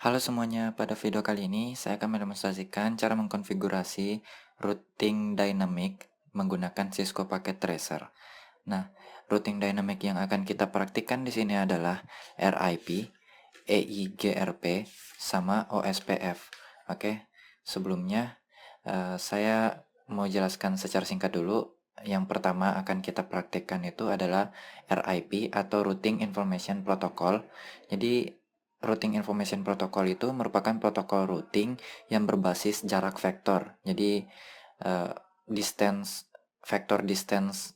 Halo semuanya, pada video kali ini saya akan mendemonstrasikan cara mengkonfigurasi routing dynamic menggunakan Cisco Packet Tracer. Nah, routing dynamic yang akan kita praktikkan di sini adalah RIP, EIGRP, sama OSPF. Oke, sebelumnya saya mau jelaskan secara singkat dulu. Yang pertama akan kita praktikkan itu adalah RIP atau Routing Information Protocol. Jadi Routing Information Protocol itu merupakan protokol routing yang berbasis jarak vektor. Jadi uh, vector distance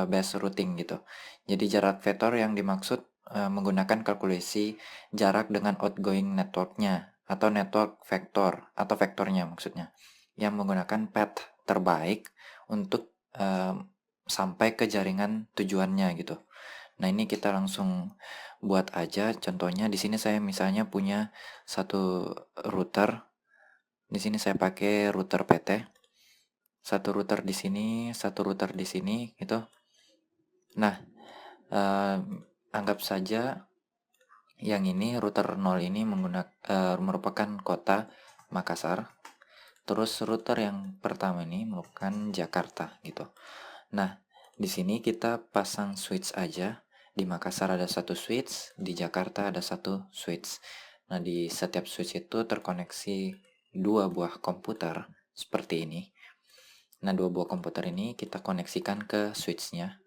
based routing gitu. Jadi jarak vektor yang dimaksud menggunakan kalkulasi jarak dengan outgoing networknya atau network vektor atau vektornya maksudnya yang menggunakan path terbaik untuk sampai ke jaringan tujuannya gitu. Nah, ini kita langsung buat aja contohnya. Di sini saya misalnya punya satu router. Di sini saya pakai router PT. Satu router di sini, satu router di sini gitu. Nah, anggap saja yang ini router 0 ini merupakan kota Makassar. Terus router yang pertama ini merupakan Jakarta gitu. Nah, di sini kita pasang switch aja. Di Makassar ada satu switch, di Jakarta ada satu switch. Nah, di setiap switch itu terkoneksi dua buah komputer seperti ini. Nah, dua buah komputer ini kita koneksikan ke switchnya.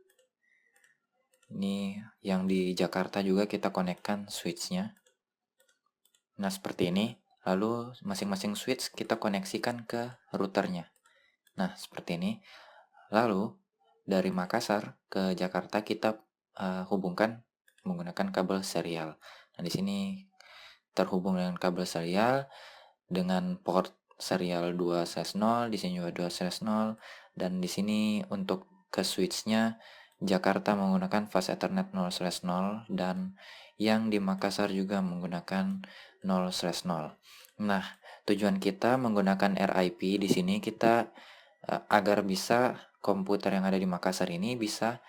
Ini yang di Jakarta juga kita konekkan switchnya. Nah, seperti ini. Lalu masing-masing switch kita koneksikan ke routernya. Nah, seperti ini. Lalu dari Makassar ke Jakarta kita hubungkan menggunakan kabel serial. Nah, di sini terhubung dengan kabel serial dengan port serial 2/0, di sini juga 2/0, dan di sini untuk ke switch-nya Jakarta menggunakan fast Ethernet 0/0 dan yang di Makassar juga menggunakan 0/0. Nah, tujuan kita menggunakan RIP di sini kita agar bisa komputer yang ada di Makassar ini bisa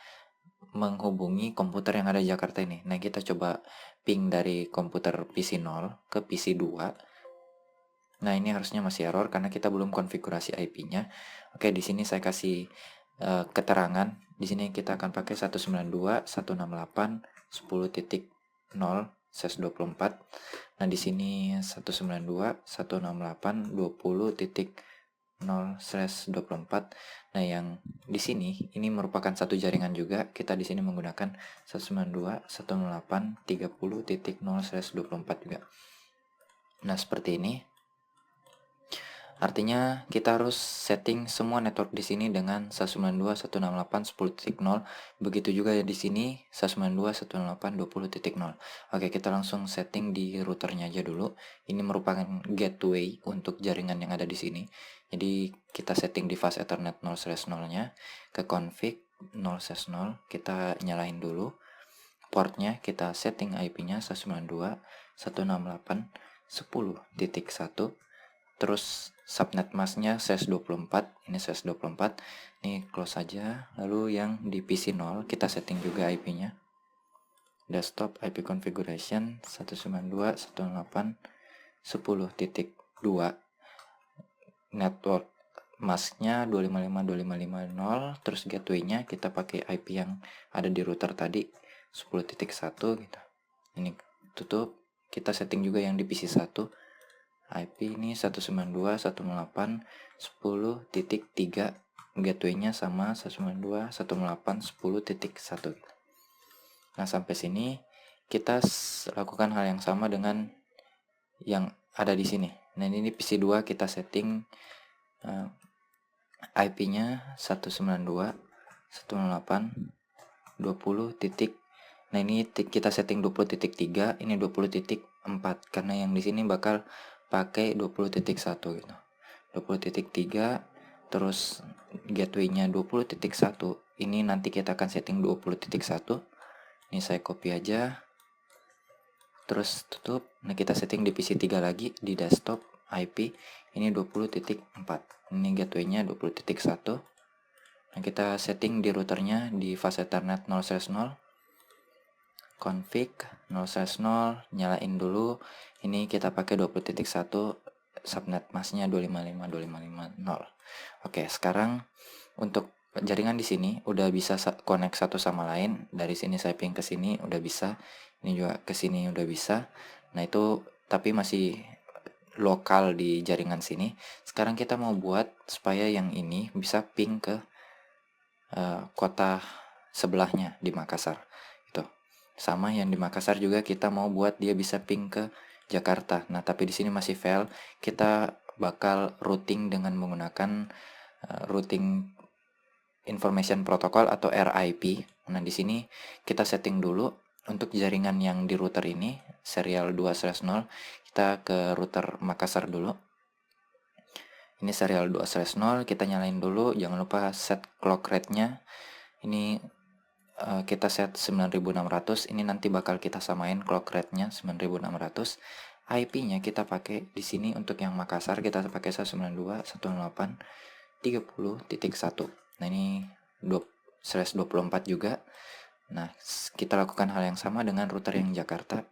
menghubungi komputer yang ada di Jakarta ini. Nah, kita coba ping dari komputer PC 0 ke PC 2. Nah, ini harusnya masih error karena kita belum konfigurasi IP-nya. Oke, di sini saya kasih keterangan. Di sini kita akan pakai 192.168.10.0/24. Nah, di sini 192.168.20.0/24. Nah, yang di sini ini merupakan satu jaringan juga. Kita di sini menggunakan 192.168.30.0/24 juga. Nah, seperti ini. Artinya kita harus setting semua network di sini dengan 192.168.10.0. Begitu juga di sini 192.168.20.0. Oke, kita langsung setting di routernya aja dulu. Ini merupakan gateway untuk jaringan yang ada di sini. Jadi kita setting di fast Ethernet 0/0-nya ke config 0/0. Kita nyalain dulu portnya, kita setting IP-nya 192.168.10.1. Terus subnet masknya ses24, ini ses24, ini close saja. Lalu yang di PC 0 kita setting juga IP-nya, desktop IP configuration 192.168.10.2, network masknya 255.255.0, terus gateway-nya kita pakai IP yang ada di router tadi 10.1 gitu. Ini tutup, kita setting juga yang di PC 1. IP ini 192.168.10.3, gateway-nya sama 192.168.10.1. Nah, sampai sini kita lakukan hal yang sama dengan yang ada di sini. Nah, ini PC 2 kita setting IP-nya 192.168.20. Nah, ini kita setting 20.3, ini 20.4 karena yang di sini bakal pakai 20.1 gitu. 20.3 terus gateway-nya 20.1. Ini nanti kita akan setting 20.1. Ini saya copy aja. Terus tutup. Nah, kita setting di PC 3 lagi di desktop IP. Ini 20.4. Ini gateway-nya 20.1. Nah, kita setting di routernya di fast Ethernet 0/0. config 0/0, nyalain dulu. Ini kita pakai 20.1, subnet masknya 255.255.0. Oke, sekarang untuk jaringan di sini udah bisa connect satu sama lain. Dari sini saya ping ke sini udah bisa. Ini juga ke sini udah bisa. Nah, itu tapi masih lokal di jaringan sini. Sekarang kita mau buat supaya yang ini bisa ping ke kota sebelahnya di Makassar. Itu. Sama yang di Makassar juga kita mau buat dia bisa ping ke Jakarta. Nah, tapi di sini masih fail. Kita bakal routing dengan menggunakan routing information protocol atau RIP. Nah, di sini kita setting dulu untuk jaringan yang di router ini serial 2/0, kita ke router Makassar dulu. Ini serial 2/0, kita nyalain dulu, jangan lupa set clock rate-nya. Ini kita set 9600, ini nanti bakal kita samain clock rate-nya 9600. IP-nya kita pakai di sini untuk yang Makassar kita pakai 192.168.30.1. Nah, ini 24 juga. Nah, kita lakukan hal yang sama dengan router yang Jakarta.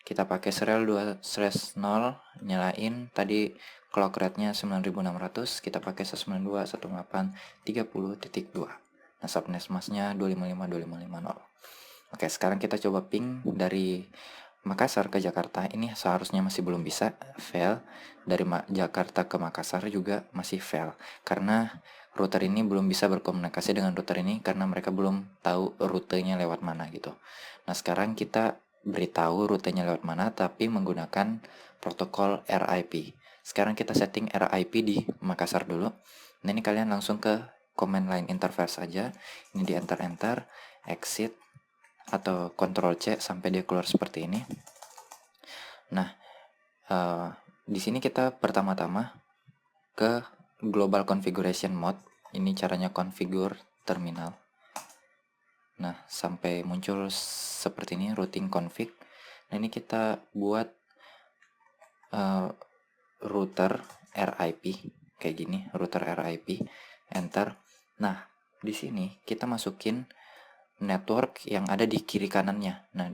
Kita pakai serial 2/0, nyalain tadi clock rate-nya 9600, kita pakai 192.168.30.2. Nah, subnet masknya 255.255.0. Oke, sekarang kita coba ping dari Makassar ke Jakarta. Ini seharusnya masih belum bisa, fail. Dari Jakarta ke Makassar juga masih fail, karena router ini belum bisa berkomunikasi dengan router ini karena mereka belum tahu rutenya lewat mana gitu. Nah, sekarang kita beritahu rutenya lewat mana tapi menggunakan protokol RIP. Sekarang kita setting RIP di Makassar dulu. Nah, ini kalian langsung ke command line interface aja. Ini di enter, exit atau Ctrl C sampai dia keluar seperti ini. Nah, di sini kita pertama-tama ke global configuration mode. Ini caranya configure terminal. Nah, sampai muncul seperti ini routing config. Nah, ini kita buat router RIP kayak gini, router RIP, enter. Nah, di sini kita masukin network yang ada di kiri kanannya. Nah,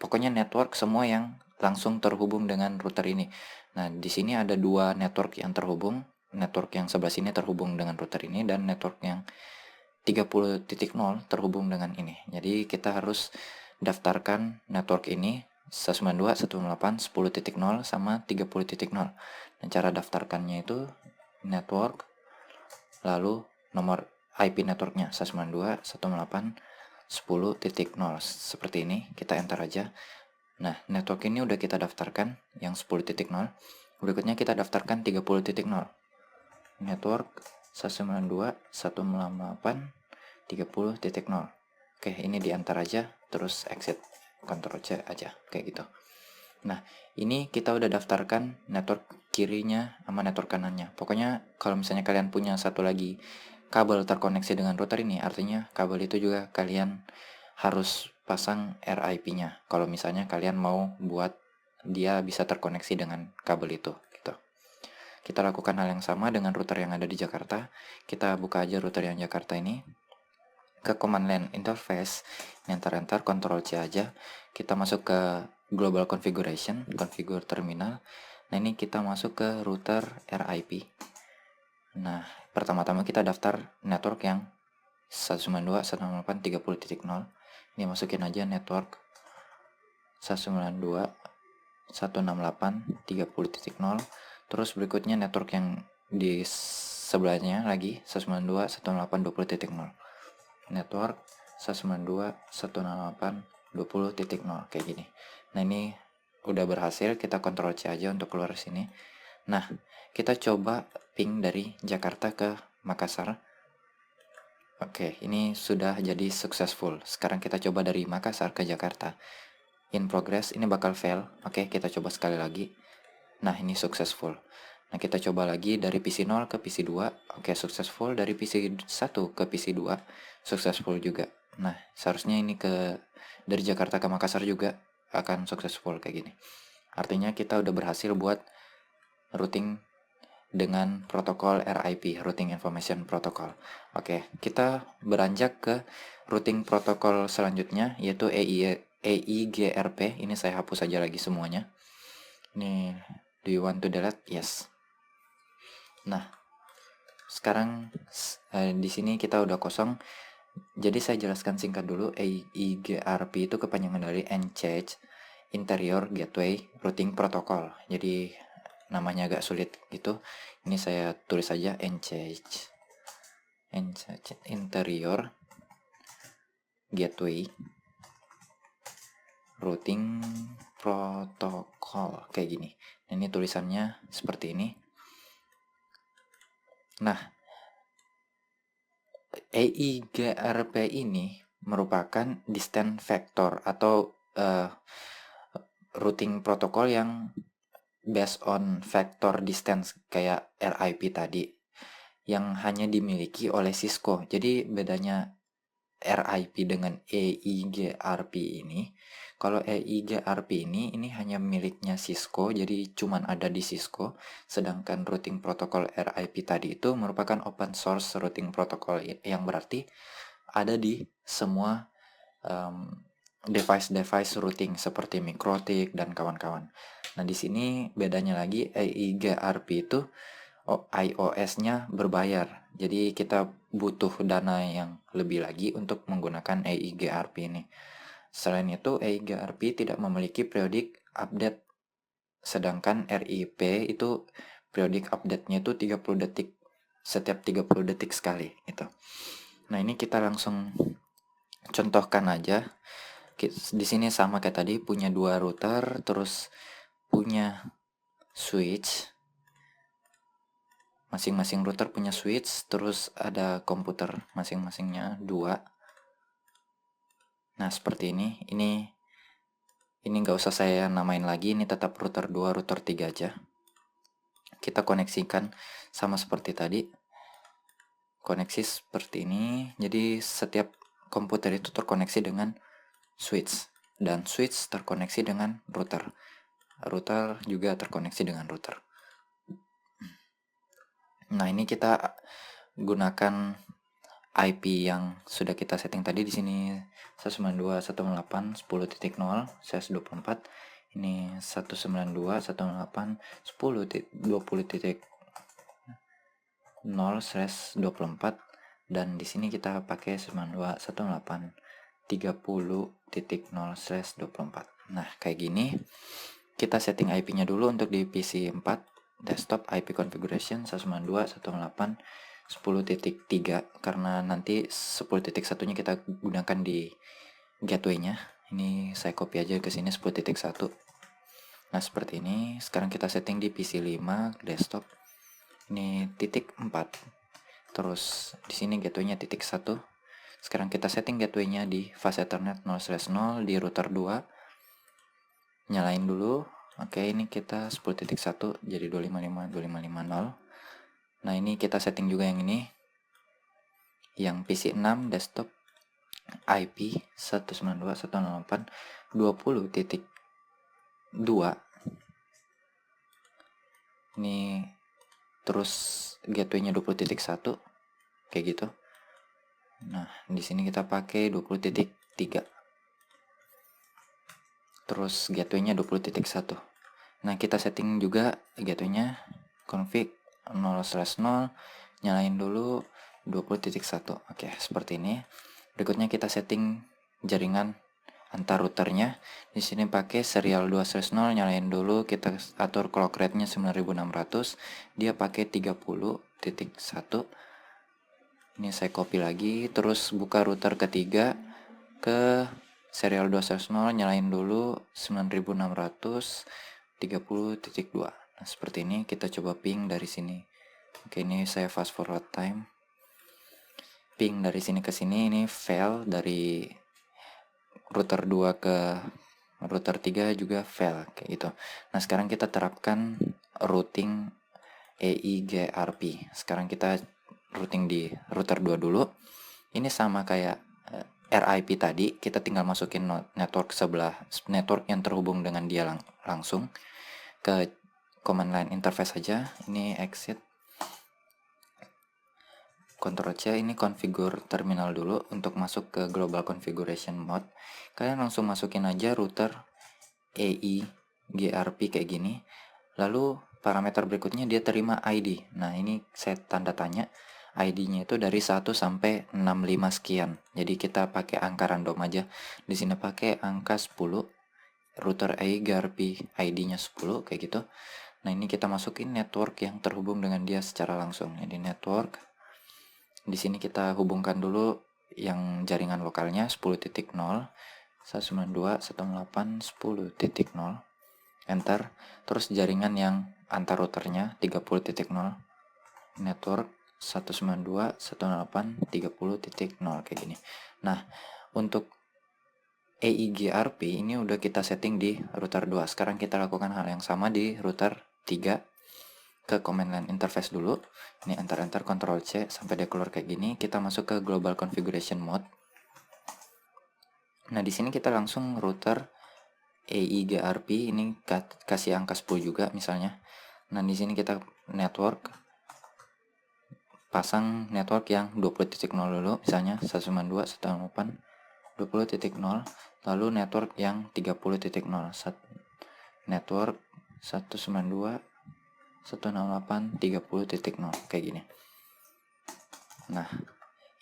pokoknya network semua yang langsung terhubung dengan router ini. Nah, di sini ada dua network yang terhubung. Network yang sebelah sini terhubung dengan router ini dan network yang 30.0 terhubung dengan ini. Jadi kita harus daftarkan network ini 192.168.10.0 sama 30.0. Dan cara daftarkannya itu network lalu nomor IP networknya 192.168.10.0 seperti ini. Kita enter aja. Nah, network ini udah kita daftarkan yang 10.0. Berikutnya kita daftarkan 30.0. Network 192.168.30.0. Oke, ini di enter aja, terus exit, Ctrl C aja, kayak gitu. Nah, ini kita udah daftarkan network kirinya sama network kanannya. Pokoknya kalau misalnya kalian punya satu lagi kabel terkoneksi dengan router ini, artinya kabel itu juga kalian harus pasang RIP-nya. Kalau misalnya kalian mau buat dia bisa terkoneksi dengan kabel itu, gitu. Kita lakukan hal yang sama dengan router yang ada di Jakarta. Kita buka aja router yang Jakarta ini. Ke command line interface, enter, Ctrl C aja. Kita masuk ke global configuration, configure terminal. Nah, ini kita masuk ke router RIP. Nah, pertama-tama kita daftar network yang 192.168.30.0. Ini masukin aja network 192.168.30.0. Terus berikutnya network yang di sebelahnya lagi 192.168.20.0. Network 192.168.20.0 kayak gini. Nah, ini udah berhasil, kita Ctrl C aja untuk keluar sini. Nah, kita coba ping dari Jakarta ke Makassar. Oke, ini sudah jadi successful. Sekarang kita coba dari Makassar ke Jakarta. In progress, ini bakal fail. Oke, kita coba sekali lagi. Nah, ini successful. Nah, kita coba lagi dari PC 0 ke PC 2. Oke, successful. Dari PC 1 ke PC 2, successful juga. Nah, seharusnya ini dari Jakarta ke Makassar juga akan successful kayak gini. Artinya kita udah berhasil buat routing dengan protokol RIP, Routing Information Protocol. Oke, kita beranjak ke routing protokol selanjutnya, yaitu EIGRP. Ini saya hapus saja lagi semuanya. Ini, do you want to delete? Yes. Nah, sekarang di sini kita udah kosong. Jadi saya jelaskan singkat dulu. EIGRP itu kepanjangan dari EnCharge Interior Gateway Routing Protocol. Jadi namanya agak sulit gitu. Ini saya tulis saja EnCharge Interior Gateway Routing Protocol, kayak gini. Ini tulisannya seperti ini. Nah, EIGRP ini merupakan distance vector atau routing protokol yang based on vector distance kayak RIP tadi, yang hanya dimiliki oleh Cisco. Jadi bedanya RIP dengan EIGRP ini, kalau EIGRP ini hanya miliknya Cisco, jadi cuman ada di Cisco, sedangkan routing protokol RIP tadi itu merupakan open source routing protokol yang berarti ada di semua device-device routing seperti MikroTik dan kawan-kawan. Nah, di sini bedanya lagi EIGRP itu iOS-nya berbayar. Jadi kita butuh dana yang lebih lagi untuk menggunakan EIGRP ini. Selain itu, EIGRP tidak memiliki periodic update. Sedangkan RIP itu periodic update-nya itu 30 detik. Setiap 30 detik sekali gitu. Nah, ini kita langsung contohkan aja. Di sini sama kayak tadi, punya 2 router, terus punya switch. Masing-masing router punya switch, terus ada komputer masing-masingnya 2. Nah, seperti ini. Ini nggak usah saya namain lagi, ini tetap router 2, router 3 aja. Kita koneksikan sama seperti tadi. Koneksi seperti ini. Jadi setiap komputer itu terkoneksi dengan switch, dan switch terkoneksi dengan router. Router juga terkoneksi dengan router. Nah, ini kita gunakan IP yang sudah kita setting tadi. Di sini 192.168.10.0 /24. Ini 192.168.20.0/24, dan di sini kita pakai 192.168.30.0/24. Nah, kayak gini. Kita setting IP-nya dulu untuk di PC 4 desktop. IP configuration 192.168.10.3, karena nanti 10.1-nya kita gunakan di gateway-nya. Ini saya copy aja ke sini 10.1. Nah, seperti ini. Sekarang kita setting di PC 5 desktop. Ini titik 4. Terus di sini gateway-nya titik 1. Sekarang kita setting gateway-nya di fast ethernet 0/0 di router 2. Nyalain dulu. Oke, ini kita 10.1 jadi 255.255.0. Nah, ini kita setting juga yang ini. Yang PC 6 desktop IP 192.168.20.2. Ini terus gateway-nya 20.1 kayak gitu. Nah, di sini kita pakai 20.3. Terus gateway-nya 20.1. Nah, kita setting juga gateway-nya config 0/0, nyalain dulu 20.1. Oke, seperti ini. Berikutnya kita setting jaringan antar routernya. Di sini pakai serial 2/0, nyalain dulu, kita atur clock rate-nya 9600. Dia pakai 30.1. Ini saya copy lagi, terus buka router ketiga ke serial 2/0, nyalain dulu 9600 30.2. Nah, seperti ini. Kita coba ping dari sini. Oke, ini saya fast forward time. Ping dari sini ke sini, ini fail. Dari router 2 ke router 3 juga fail kayak gitu. Nah, sekarang kita terapkan routing EIGRP. Sekarang kita routing di router 2 dulu. Ini sama kayak RIP tadi, kita tinggal masukin network sebelah, network yang terhubung dengan dia langsung ke command line interface saja. Ini exit, Ctrl C, ini configure terminal dulu untuk masuk ke global configuration mode. Kalian langsung masukin aja router EIGRP kayak gini. Lalu parameter berikutnya dia terima ID. Nah, ini saya tanda tanya. ID-nya itu dari 1 sampai 65 sekian. Jadi kita pakai angka random aja. Di sini pakai angka 10. Router EIGRP ID-nya 10 kayak gitu. Nah, ini kita masukin network yang terhubung dengan dia secara langsung. Jadi network. Di sini kita hubungkan dulu yang jaringan lokalnya 10.0, 192.168.10.0, enter. Terus jaringan yang antar routernya 30.0, network 192.168.30.0 kayak gini. Nah, untuk EIGRP ini udah kita setting di router 2. Sekarang kita lakukan hal yang sama di router 3. Ke command line interface dulu. Ini enter Ctrl C sampai dia keluar kayak gini. Kita masuk ke global configuration mode. Nah, di sini kita langsung router EIGRP ini kasih angka 10 juga misalnya. Nah, di sini kita network, pasang network yang 20.0 dulu, misalnya 192.168.20.0, lalu network yang 30.0, network 192.168.30.0 kayak gini. Nah,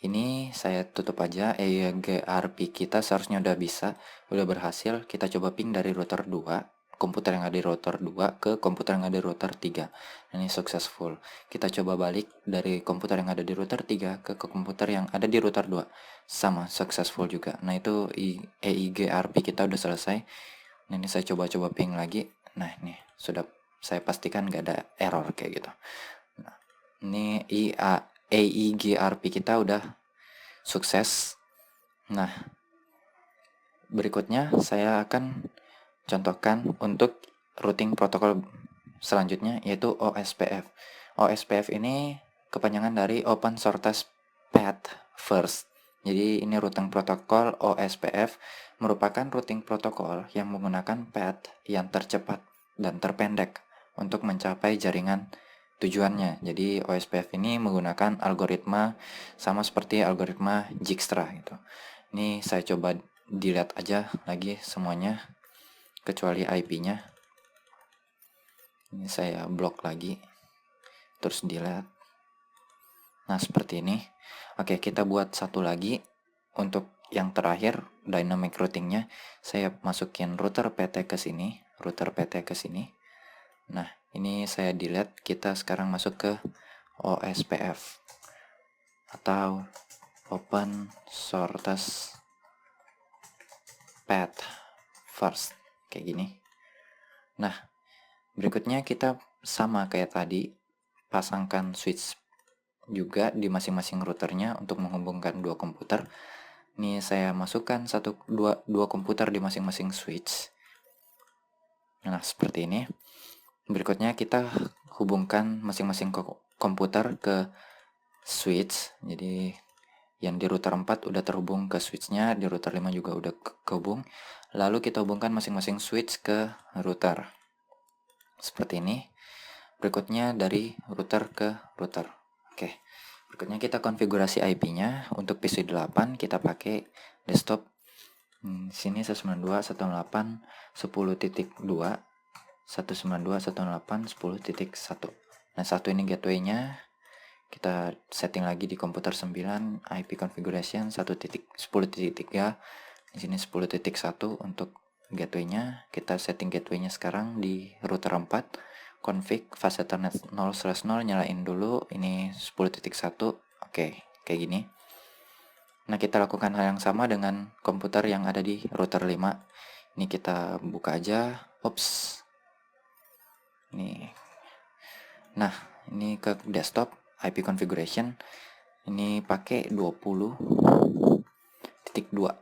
ini saya tutup aja. EIGRP kita seharusnya udah bisa, udah berhasil. Kita coba ping dari router 2, komputer yang ada di router 2 ke komputer yang ada di router 3. Ini successful. Kita coba balik dari komputer yang ada di router 3 ke komputer yang ada di router 2. Sama, successful juga. Nah, itu EIGRP kita udah selesai. Nah, ini saya coba-coba ping lagi. Nah, ini sudah saya pastikan nggak ada error kayak gitu. Nah, ini EIGRP kita udah sukses. Nah, berikutnya saya akan contohkan untuk routing protokol selanjutnya, yaitu OSPF. OSPF ini kepanjangan dari Open Shortest Path First. Jadi ini routing protokol OSPF merupakan routing protokol yang menggunakan path yang tercepat dan terpendek untuk mencapai jaringan tujuannya. Jadi OSPF ini menggunakan algoritma sama seperti algoritma Dijkstra gitu. Ini saya coba dilihat aja lagi semuanya kecuali IP-nya. Ini saya blok lagi, terus delete. Nah, seperti ini. Oke, kita buat satu lagi. Untuk yang terakhir, dynamic routingnya, saya masukin router PT ke sini, router PT ke sini. Nah, ini saya delete. Kita sekarang masuk ke OSPF atau Open Shortest Path First, kayak gini. Nah, berikutnya kita sama kayak tadi, pasangkan switch juga di masing-masing routernya untuk menghubungkan dua komputer. Ini saya masukkan dua komputer di masing-masing switch. Nah, seperti ini. Berikutnya kita hubungkan masing-masing komputer ke switch. Jadi yang di router 4 udah terhubung ke switchnya, di router 5 juga udah kehubung. Lalu kita hubungkan masing-masing switch ke router. Seperti ini. Berikutnya dari router ke router. Oke. Berikutnya kita konfigurasi IP-nya. Untuk PC8 kita pakai desktop. Sini 192.168.10.2, 192.168.10.1. Nah, satu ini gateway-nya. Kita setting lagi di komputer 9, IP configuration 1.10.3. Di sini 10.1 untuk gateway-nya. Kita setting gateway-nya sekarang di router 4. Config fast ethernet 0/0, nyalain dulu. Ini 10.1. Oke, kayak gini. Nah, kita lakukan hal yang sama dengan komputer yang ada di router 5. Ini kita buka aja. Ops. Nih. Nah, ini ke desktop, IP configuration. Ini pakai 20.2.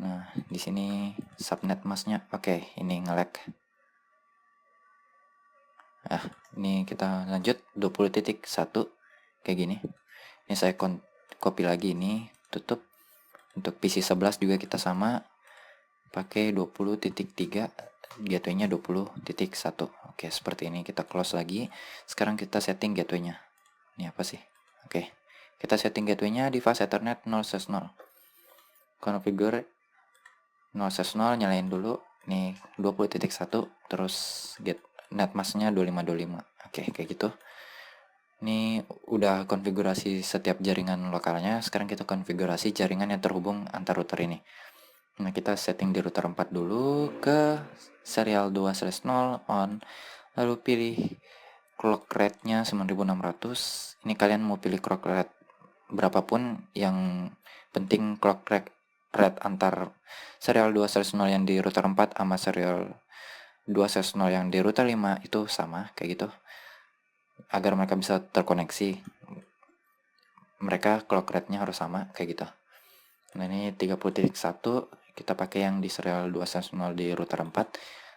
Nah, di sini subnet masknya. Oke, ini nge-lag. Nah, ini kita lanjut 20.1 kayak gini. Ini saya copy lagi ini, tutup. Untuk PC 11 juga kita sama, pakai 20.3. gateway-nya 20.1. Oke, seperti ini. Kita close lagi. Sekarang kita setting gateway-nya. Ini apa sih? Oke, kita setting gateway-nya device Ethernet 0/0. Configure 0/0, nyalain dulu. Nih 20.1, terus get net mask-nya 2525. Oke, kayak gitu. Ini udah konfigurasi setiap jaringan lokalnya. Sekarang kita konfigurasi jaringan yang terhubung antar router ini. Nah, kita setting di router 4 dulu ke serial 2/0 on. Lalu pilih clock rate-nya 9600. Ini kalian mau pilih clock rate berapapun, yang penting clock rate antar serial 2/0 yang di router 4 sama serial 2/0 yang di router 5 itu sama, kayak gitu. Agar mereka bisa terkoneksi, mereka clock rate-nya harus sama, kayak gitu. Nah, ini 30.1, kita pakai yang di serial 2/0 di router 4.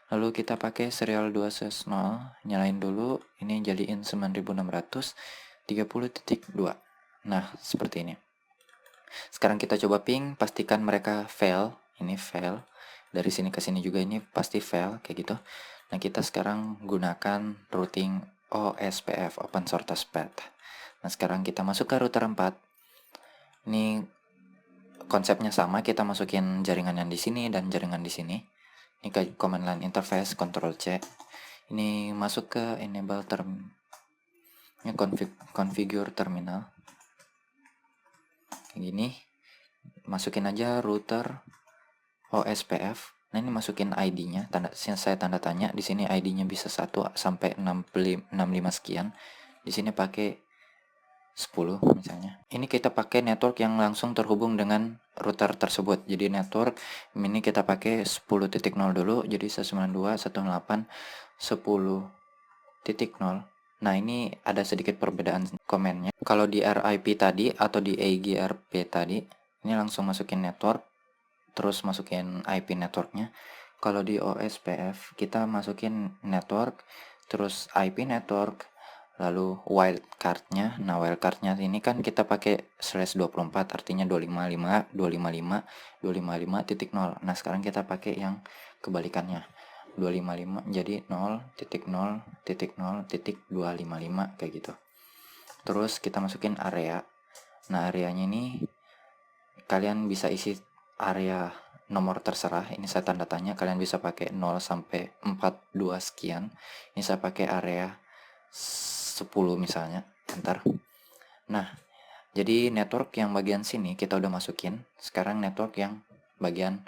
Lalu kita pakai serial 2/0, nyalain dulu, ini jadiin 9600 30.2. Nah, seperti ini. Sekarang kita coba ping, pastikan mereka fail. Ini fail. Dari sini ke sini juga ini pasti fail, kayak gitu. Nah, kita sekarang gunakan routing OSPF, Open Short Path. Nah, sekarang kita masuk ke router 4. Ini konsepnya sama, kita masukin jaringan yang di sini dan jaringan di sini. Ini ke command line interface, Ctrl C. Ini masuk ke enable ini configure terminal. Kayak gini. Masukin aja router OSPF. Nah, ini masukin ID-nya, saya tanda tanya. Di sini ID-nya bisa 1 sampai 65 sekian. Di sini pakai 10 misalnya. Ini kita pakai network yang langsung terhubung dengan router tersebut. Jadi network ini kita pakai 10.0 dulu. Jadi 192.168.10.0. Nah, ini ada sedikit perbedaan komennya. Kalau di RIP tadi atau di AGRP tadi, ini langsung masukin network, terus masukin IP networknya. Kalau di OSPF kita masukin network, terus IP network, lalu wildcardnya. Nah, wildcardnya ini kan kita pakai /24, artinya 255.255.0. Nah, sekarang kita pakai yang kebalikannya, 255 jadi 0.0.0.255, kayak gitu. Terus kita masukin area. Nah, areanya ini kalian bisa isi area nomor terserah. Ini saya tanda tanya, kalian bisa pakai 0 sampai 42 sekian. Ini saya pakai area 10 misalnya, enter. Nah, jadi network yang bagian sini kita udah masukin. Sekarang network yang bagian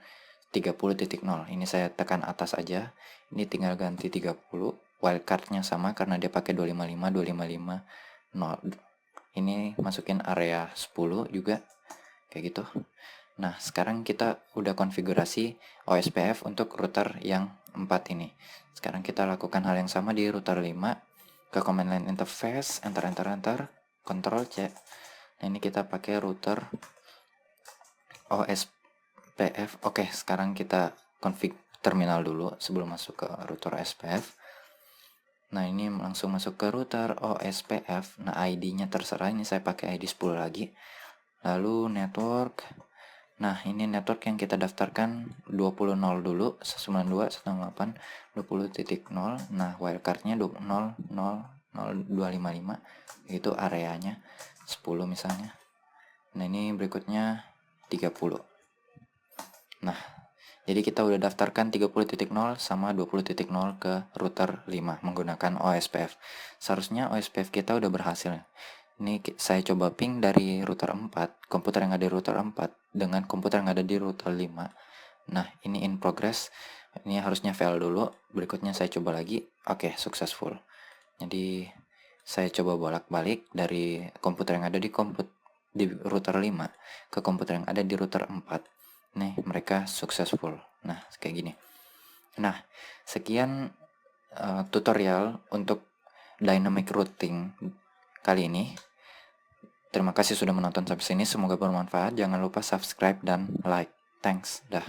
30.0. Ini saya tekan atas aja. Ini tinggal ganti 30. Wildcardnya sama karena dia pakai 255, 0. Ini masukin area 10 juga, kayak gitu. Nah, sekarang kita udah konfigurasi OSPF untuk router yang 4 ini. Sekarang kita lakukan hal yang sama di router 5. Ke command line interface, enter, Ctrl C. Nah, ini kita pakai router OSPF. Oke, sekarang kita config terminal dulu sebelum masuk ke router OSPF. Nah, ini langsung masuk ke router OSPF. Nah, ID-nya terserah, ini saya pakai ID 10 lagi. Lalu network. Nah, ini network yang kita daftarkan 20.0 dulu, 192.168.20.0. Nah, wildcardnya 0.0.0.255, itu areanya 10 misalnya. Nah, ini berikutnya 30. Nah, jadi kita udah daftarkan 30.0 sama 20.0 ke router 5 menggunakan OSPF. Seharusnya OSPF kita udah berhasil. Ini saya coba ping dari router 4, komputer yang ada di router 4 dengan komputer yang ada di router 5. Nah, ini in progress. Ini harusnya fail dulu. Berikutnya saya coba lagi. Oke, successful. Jadi saya coba bolak-balik dari komputer yang ada di router 5 ke komputer yang ada di router 4. Nih, mereka successful. Nah, kayak gini. Nah, sekian tutorial untuk dynamic routing kali ini. Terima kasih sudah menonton sampai sini, semoga bermanfaat. Jangan lupa subscribe dan like. Thanks, dah.